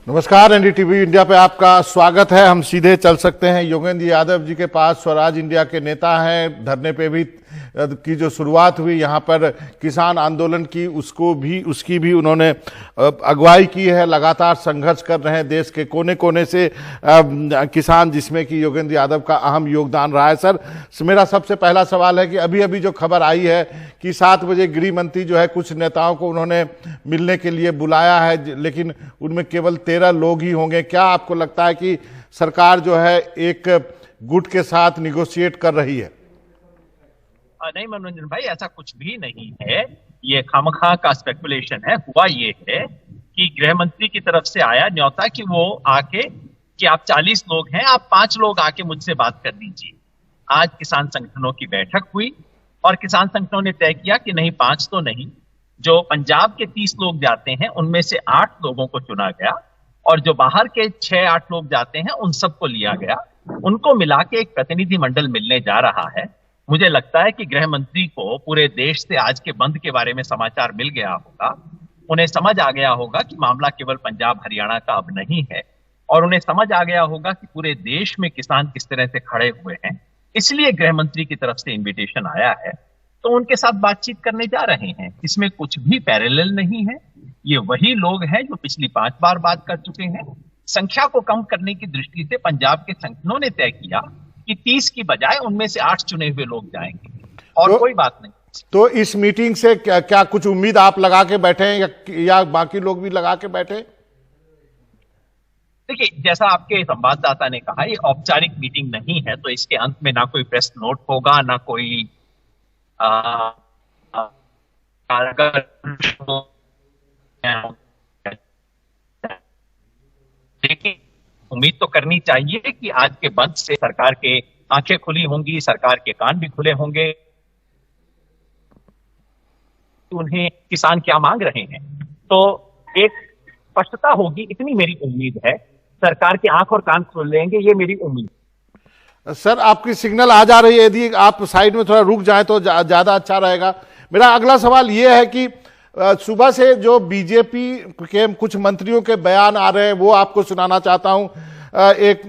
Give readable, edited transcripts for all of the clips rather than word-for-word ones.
नमस्कार, NDTV India पे आपका स्वागत है। हम सीधे चल सकते हैं योगेंद्र यादव जी के पास। स्वराज इंडिया के नेता हैं। धरने पे भी की जो शुरुआत हुई यहाँ पर किसान आंदोलन की, उसकी भी उन्होंने अगुवाई की है। लगातार संघर्ष कर रहे हैं देश के कोने कोने से किसान, जिसमें कि योगेंद्र यादव का अहम योगदान रहा है। सर, मेरा सबसे पहला सवाल है कि अभी अभी जो खबर आई है कि 7 बजे गृह मंत्री जो है कुछ नेताओं को उन्होंने मिलने के लिए बुलाया है, लेकिन उनमें केवल 13 लोग ही होंगे। क्या आपको लगता है कि सरकार जो है एक गुट के साथ निगोशिएट कर रही है? नहीं मनोरंजन भाई, ऐसा कुछ भी नहीं है। ये खामखा का स्पेकुलेशन है। हुआ ये है कि गृह मंत्री की तरफ से आया न्योता कि वो आके, कि आप 40 लोग हैं, आप 5 लोग आके मुझसे बात कर लीजिए। आज किसान संगठनों की बैठक हुई और किसान संगठनों ने तय किया कि नहीं, 5 तो नहीं, जो पंजाब के 30 लोग जाते हैं उनमें से 8 लोगों को चुना गया और जो बाहर के 6-8 लोग जाते हैं उन सबको लिया गया। उनको मिला के एक प्रतिनिधि मंडल मिलने जा रहा है। मुझे लगता है कि गृह मंत्री को पूरे देश से आज के बंद के बारे में समाचार मिल गया होगा। उन्हें समझ आ गया होगा कि मामला केवल पंजाब हरियाणा का अब नहीं है, और उन्हें समझ आ गया होगा कि पूरे देश में किसान किस तरह से खड़े हुए हैं। इसलिए गृह मंत्री की तरफ से इनविटेशन आया है, तो उनके साथ बातचीत करने जा रहे हैं। इसमें कुछ भी पैरेलल नहीं है। ये वही लोग हैं जो पिछली 5 बार बात कर चुके हैं। संख्या को कम करने की दृष्टि से पंजाब के संगठनों ने तय किया कि 30 की बजाय उनमें से 8 चुने हुए लोग जाएंगे, और कोई बात नहीं। तो इस मीटिंग से क्या कुछ उम्मीद आप लगा के बैठे हैं या बाकी लोग भी लगा के बैठे? देखिए, जैसा आपके संवाददाता ने कहा, ये औपचारिक मीटिंग नहीं है, तो इसके अंत में ना कोई प्रेस नोट होगा, ना कोई लेकिन उम्मीद तो करनी चाहिए कि आज के बंद से सरकार के आंखें खुली होंगी, सरकार के कान भी खुले होंगे। उन्हें किसान क्या मांग रहे हैं, तो एक स्पष्टता होगी, इतनी मेरी उम्मीद है। सरकार की आंख और कान खोल लेंगे, ये मेरी उम्मीद। सर, आपकी सिग्नल आ जा रही है, यदि आप साइड में थोड़ा रुक जाए तो ज्यादा अच्छा रहेगा। मेरा अगला सवाल यह है कि सुबह से जो बीजेपी के कुछ मंत्रियों के बयान आ रहे हैं वो आपको सुनाना चाहता हूं। एक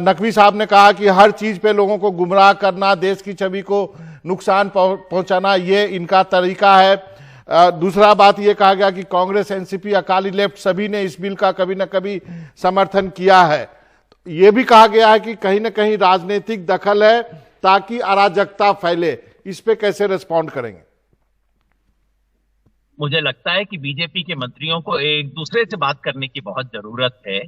नकवी साहब ने कहा कि हर चीज पे लोगों को गुमराह करना, देश की छवि को नुकसान पहुंचाना, ये इनका तरीका है। दूसरा बात ये कहा गया कि कांग्रेस, एनसीपी, अकाली लेफ्ट सभी ने इस बिल का कभी न कभी समर्थन किया है। ये भी कहा गया है कि कहीं ना कहीं राजनीतिक दखल है ताकि अराजकता फैले। इस पे कैसे रिस्पॉन्ड करेंगे? मुझे लगता है कि बीजेपी के मंत्रियों को एक दूसरे से बात करने की बहुत जरूरत है।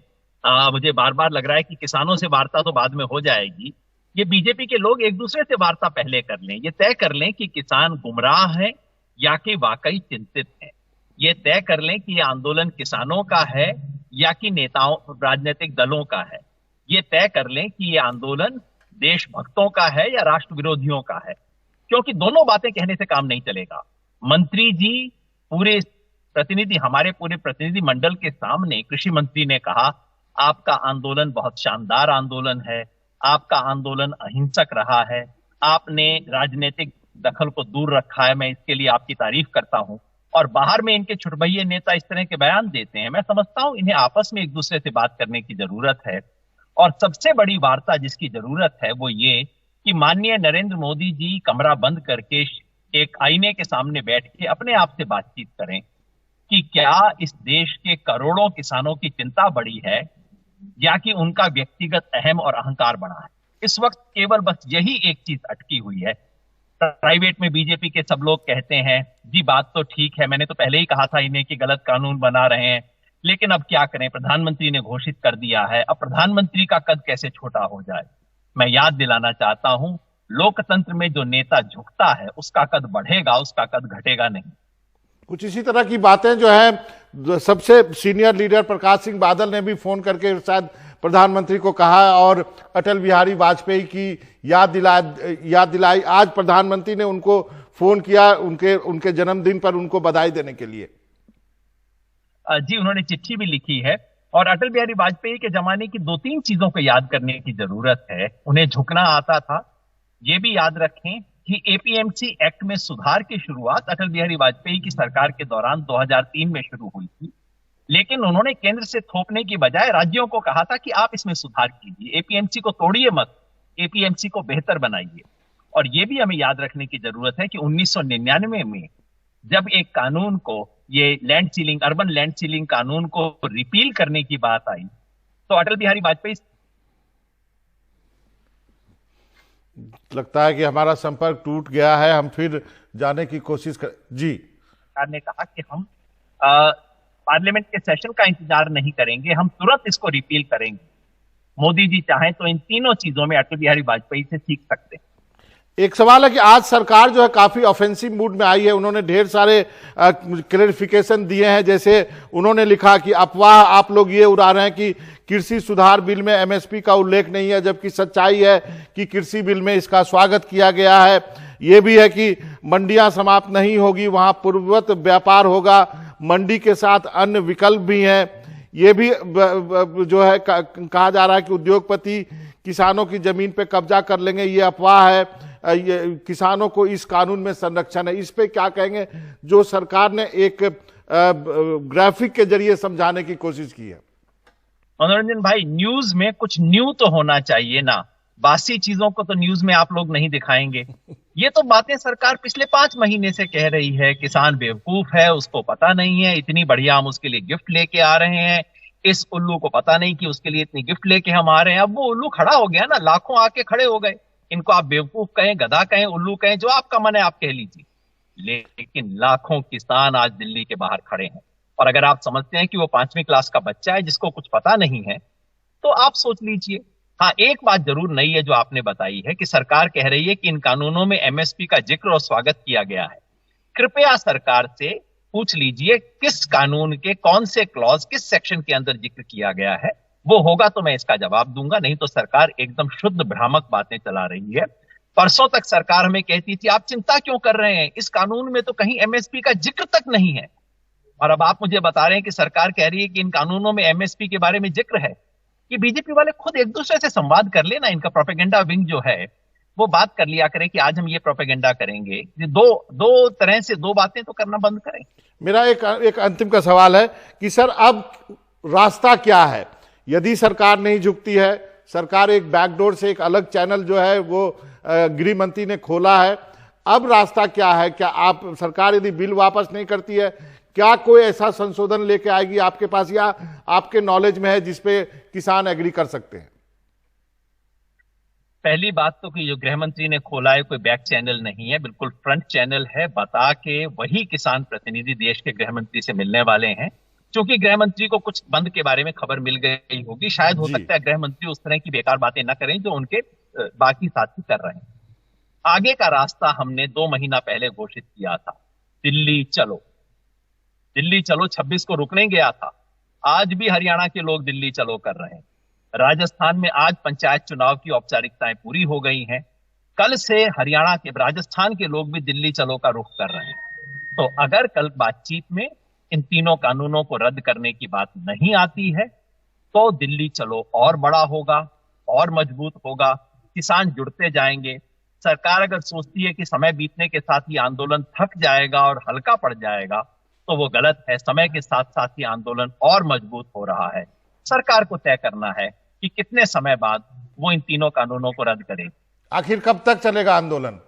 मुझे बार बार लग रहा है कि किसानों से वार्ता तो बाद में हो जाएगी। ये बीजेपी के लोग एक दूसरे से वार्ता पहले कर लें, ये तय कर लें कि किसान गुमराह है या कि वाकई चिंतित है। ये तय कर लें कि ये आंदोलन किसानों का है या कि नेताओं, राजनीतिक दलों का है। ये तय कर लें कि ये आंदोलन देशभक्तों का है या राष्ट्र विरोधियों का है, क्योंकि दोनों बातें कहने से काम नहीं चलेगा। मंत्री जी हमारे पूरे प्रतिनिधि मंडल के सामने कृषि मंत्री ने कहा, आपका आंदोलन बहुत शानदार आंदोलन है, आपका आंदोलन अहिंसक रहा है, आपने राजनीतिक दखल को दूर रखा है, मैं इसके लिए आपकी तारीफ करता हूं। और बाहर में इनके छुटभइये नेता इस तरह के बयान देते हैं। मैं समझता हूं इन्हें आपस में एक दूसरे से बात करने की जरूरत है। और सबसे बड़ी वार्ता जिसकी जरूरत है वो ये कि माननीय नरेंद्र मोदी जी कमरा बंद करके एक आईने के सामने बैठ के अपने आप से बातचीत करें कि क्या इस देश के करोड़ों किसानों की चिंता बढ़ी है या कि उनका व्यक्तिगत अहम और अहंकार बढ़ा है। इस वक्त केवल बस यही एक चीज अटकी हुई है। प्राइवेट में बीजेपी के सब लोग कहते हैं, जी बात तो ठीक है, मैंने तो पहले ही कहा था इन्हें कि गलत कानून बना रहे हैं, लेकिन अब क्या करें, प्रधानमंत्री ने घोषित कर दिया है, अब प्रधानमंत्री का कद कैसे छोटा हो जाए। मैं याद दिलाना चाहता हूं, लोकतंत्र में जो नेता झुकता है उसका कद बढ़ेगा, उसका कद घटेगा नहीं। कुछ इसी तरह की बातें जो है सबसे सीनियर लीडर प्रकाश सिंह बादल ने भी फोन करके शायद प्रधानमंत्री को कहा और अटल बिहारी वाजपेयी की याद दिलाई। आज प्रधानमंत्री ने उनको फोन किया उनके जन्मदिन पर उनको बधाई देने के लिए। जी, उन्होंने चिट्ठी भी लिखी है। और अटल बिहारी वाजपेयी के जमाने की 2-3 चीजों को याद करने की जरूरत है। उन्हें झुकना आता था। ये भी याद रखें कि एपीएमसी एक्ट में सुधार की शुरुआत अटल बिहारी वाजपेयी की सरकार के दौरान 2003 में शुरू हुई थी। लेकिन उन्होंने केंद्र से थोपने की बजाय राज्यों को कहा था कि आप इसमें सुधार कीजिए, एपीएमसी को तोड़िए मत, एपीएमसी को बेहतर बनाइए। और यह भी हमें याद रखने की जरूरत है कि 1999 में जब एक कानून को, ये land ceiling, urban land ceiling कानून को रिपील करने की बात आई, तो अटल बिहारी वाजपेयी लगता है कि हमारा संपर्क टूट गया है, हम फिर जाने की कोशिश कर जी। सरकार ने कहा कि हम पार्लियामेंट के सेशन का इंतजार नहीं करेंगे, हम तुरंत इसको रिपील करेंगे। मोदी जी चाहें तो इन तीनों चीजों में अटल बिहारी वाजपेयी से सीख सकते हैं। एक सवाल है कि आज सरकार जो है काफी ऑफेंसिव मूड में आई है, उन्होंने ढेर सारे क्लैरिफिकेशन दिए हैं। जैसे उन्होंने लिखा कि अफवाह आप लोग ये उड़ा रहे हैं कि कृषि सुधार बिल में एमएसपी का उल्लेख नहीं है, जबकि सच्चाई है कि कृषि बिल में इसका स्वागत किया गया है। ये भी है कि मंडियां समाप्त नहीं होगी, वहां पूर्ववत व्यापार होगा, मंडी के साथ अन्य विकल्प भी हैं। ये भी जो है कहा जा रहा है कि उद्योगपति किसानों की जमीन पे कब्जा कर लेंगे, ये अफवाह है। ये किसानों को इस कानून में संरक्षण है, इस पे क्या कहेंगे, जो सरकार ने एक ग्राफिक के जरिए समझाने की कोशिश की है? मनोरंजन भाई, न्यूज में कुछ न्यू तो होना चाहिए ना, बासी चीजों को तो न्यूज में आप लोग नहीं दिखाएंगे। ये तो बातें सरकार पिछले 5 महीने से कह रही है, किसान बेवकूफ है, उसको पता नहीं है, इतनी बढ़िया हम उसके लिए गिफ्ट लेके आ रहे हैं, इस उल्लू को पता नहीं कि उसके लिए इतनी गिफ्ट लेके हम आ रहे हैं। अब वो उल्लू खड़ा हो गया ना, लाखों आके खड़े हो गए। इनको आप बेवकूफ कहें, गधा कहें, उल्लू कहें, जो आपका मन है आप कह लीजिए, लेकिन लाखों किसान आज दिल्ली के बाहर खड़े हैं। और अगर आप समझते हैं कि वो 5वीं क्लास का बच्चा है जिसको कुछ पता नहीं है, तो आप सोच लीजिए। हाँ, एक बात जरूर नई है जो आपने बताई है कि सरकार कह रही है कि इन कानूनों में एमएसपी का जिक्र और स्वागत किया गया है। कृपया सरकार से पूछ लीजिए किस कानून के कौन से क्लॉज, किस सेक्शन के अंदर जिक्र किया गया है। वो होगा तो मैं इसका जवाब दूंगा, नहीं तो सरकार एकदम शुद्ध भ्रामक बातें चला रही है। परसों तक सरकार हमें कहती थी आप चिंता क्यों कर रहे हैं, इस कानून में तो कहीं एमएसपी का जिक्र तक नहीं है। और अब आप मुझे बता रहे हैं कि सरकार कह रही है कि इन कानूनों में एमएसपी के बारे में जिक्र है। कि बीजेपी वाले खुद एक दूसरे से संवाद कर लेना, इनका प्रोपेगेंडा विंग जो है वो बात कर लिया करे कि आज हम ये प्रोपेगेंडा करेंगे। दो तरह से दो बातें तो करना बंद करें। मेरा एक अंतिम का सवाल है कि सर अब रास्ता क्या है? यदि सरकार नहीं झुकती है, सरकार एक बैकडोर से एक अलग चैनल जो है वो गृह मंत्री ने खोला है, अब रास्ता क्या है? क्या आप सरकार यदि बिल वापस नहीं करती है, क्या कोई ऐसा संशोधन लेके आएगी आपके पास या आपके नॉलेज में है जिसपे किसान एग्री कर सकते हैं? पहली बात तो कि जो गृह मंत्री ने खोला है कोई बैक चैनल नहीं है, बिल्कुल फ्रंट चैनल है। बता के वही किसान प्रतिनिधि देश के गृह मंत्री से मिलने वाले हैं। क्योंकि गृह मंत्री को कुछ बंद के बारे में खबर मिल गई होगी, शायद हो सकता है गृह मंत्री उस तरह की बेकार बातें न करें जो उनके बाकी साथी कर रहे हैं। आगे का रास्ता हमने 2 महीना पहले घोषित किया था, दिल्ली चलो। दिल्ली चलो 26 को रुकने गया था, आज भी हरियाणा के लोग दिल्ली चलो कर रहे हैं। राजस्थान में आज पंचायत चुनाव की औपचारिकताएं पूरी हो गई हैं। कल से हरियाणा के, राजस्थान के लोग भी दिल्ली चलो का रुख कर रहे हैं। तो अगर कल बातचीत में इन तीनों कानूनों को रद्द करने की बात नहीं आती है तो दिल्ली चलो और बड़ा होगा और मजबूत होगा, किसान जुड़ते जाएंगे। सरकार अगर सोचती है कि समय बीतने के साथ ही आंदोलन थक जाएगा और हल्का पड़ जाएगा तो वो गलत है। समय के साथ साथ ही आंदोलन और मजबूत हो रहा है। सरकार को तय करना है कि कितने समय बाद वो इन तीनों कानूनों को रद्द करे। आखिर कब तक चलेगा आंदोलन?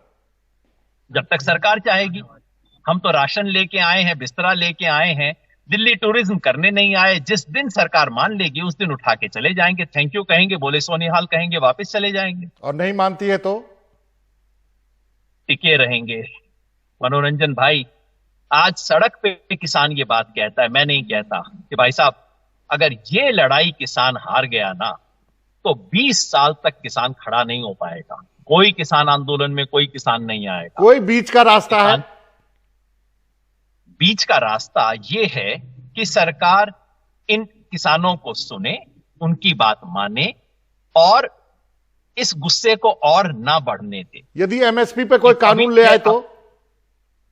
जब तक सरकार चाहेगी। हम तो राशन लेके आए हैं, बिस्तरा लेके आए हैं, दिल्ली टूरिज्म करने नहीं आए। जिस दिन सरकार मान लेगी उस दिन उठा के चले जाएंगे, थैंक यू कहेंगे, बोले सोनिहाल कहेंगे, वापस चले जाएंगे। और नहीं मानती है तो टिके रहेंगे। मनोरंजन भाई, आज सड़क पे किसान ये बात कहता है, मैं नहीं कहता, कि भाई साहब अगर ये लड़ाई किसान हार गया ना तो 20 साल तक किसान खड़ा नहीं हो पाएगा। कोई किसान आंदोलन में कोई किसान नहीं आएगा। कोई बीच का रास्ता है? बीच का रास्ता ये है कि सरकार इन किसानों को सुने, उनकी बात माने और इस गुस्से को और ना बढ़ने दे। यदि एमएसपी पे कोई कानून ले आए तो?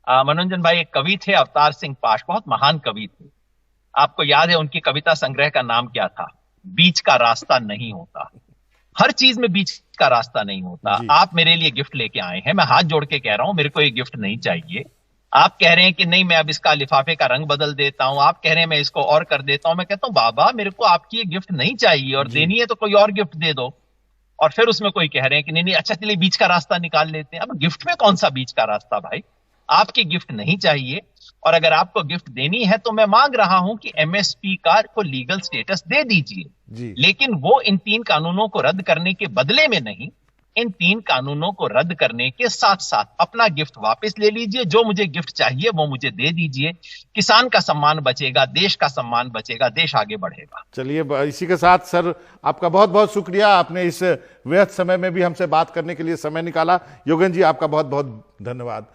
मनोरंजन भाई, एक कवि थे अवतार सिंह पाश, बहुत महान कवि थे। आपको याद है उनकी कविता संग्रह का नाम क्या था? बीच का रास्ता नहीं होता। हर चीज में बीच का रास्ता नहीं होता। आप मेरे लिए गिफ्ट लेके आए हैं, मैं हाथ जोड़ के कह रहा हूं मेरे को ये गिफ्ट नहीं चाहिए। आप कह रहे हैं कि नहीं मैं अब इसका लिफाफे का रंग बदल देता हूं, आप कह रहे हैं मैं इसको और कर देता हूं। मैं कहता हूं बाबा मेरे को आपकी ये गिफ्ट नहीं चाहिए, और जी। देनी है तो कोई और गिफ्ट दे दो। और फिर उसमें कोई कह रहे हैं कि नहीं नहीं अच्छा चलिए बीच का रास्ता निकाल लेते हैं। अब गिफ्ट में कौन सा बीच का रास्ता भाई? आपकी गिफ्ट नहीं चाहिए, और अगर आपको गिफ्ट देनी है तो मैं मांग रहा हूं कि एमएसपी का को लीगल स्टेटस दे दीजिए। जी। लेकिन वो इन 3 कानूनों को रद्द करने के बदले में नहीं, इन 3 कानूनों को रद्द करने के साथ साथ अपना गिफ्ट वापस ले लीजिए। जो मुझे गिफ्ट चाहिए वो मुझे दे दीजिए। किसान का सम्मान बचेगा, देश का सम्मान बचेगा, देश आगे बढ़ेगा। चलिए, इसी के साथ सर आपका बहुत बहुत शुक्रिया, आपने इस व्यस्त समय में भी हमसे बात करने के लिए समय निकाला। योगेंद्र जी आपका बहुत बहुत धन्यवाद।